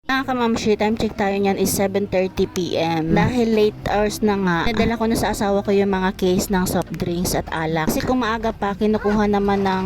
Mga kamamshi, time check tayo niyan is 7:30 PM. Dahil late hours na nga, nadala ko na sa asawa ko yung mga case ng soft drinks at alak. Kasi kung maaga pa, kinukuha naman ng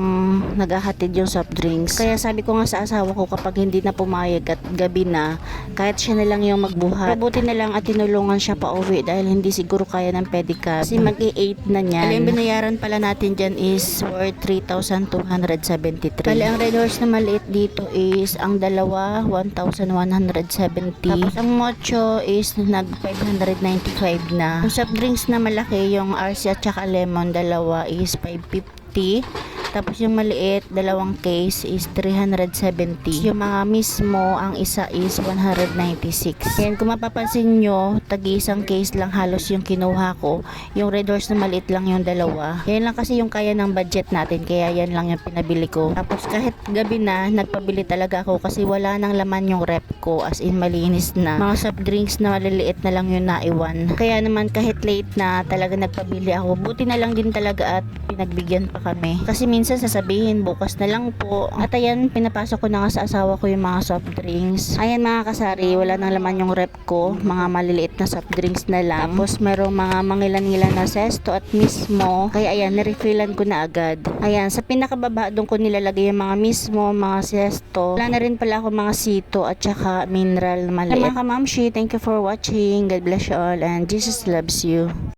naghahatid yung soft drinks. Kaya sabi ko nga sa asawa ko, kapag hindi na pumayag at gabi na, kahit siya na lang yung magbuhat. Mabuti na lang at tinulungan siya pa uwi dahil hindi siguro kaya ng pedicab. Kasi mag-8 na niyan. Bali, ang binayaran pala natin dyan is worth 3,273. Bali, ang red horse na maliit dito is ang dalawa, 1,170. Tapos ang mocho is nag 595 na. Yung soft drinks na malaki, yung RC at saka lemon, dalawa is 550. Tapos yung maliit, dalawang case is 370. Yung mga mismo, ang isa is 196. Yan, kung mapapansin nyo, tagi-isang case lang halos yung kinuha ko. Yung red horse na maliit lang yung dalawa. Yan lang kasi yung kaya ng budget natin, kaya yan lang yung pinabili ko. Tapos kahit gabi na, nagpabili talaga ako kasi wala nang laman yung rep ko, as in malinis na. Mga soft drinks na maliliit na lang yung naiwan. Kaya naman kahit late na, talaga nagpabili ako. Buti na lang din talaga at pinagbigyan pa kami. Kasi minsan sasabihin bukas na lang po. At ayan, pinapasok ko na nga sa asawa ko yung mga soft drinks. Ayan mga kasari, wala nang laman yung rep ko. Mga maliliit na soft drinks na lang. Tapos merong mga mangilan-ngilan na sesto at mismo. Kaya ayan, narefillan ko na agad. Ayan, sa pinakababa doon ko nilalagay yung mga mismo, mga sesto. Wala na rin pala ako mga sito at saka mineral na maliit. Mga kamamshi, thank you for watching. God bless you all and Jesus loves you.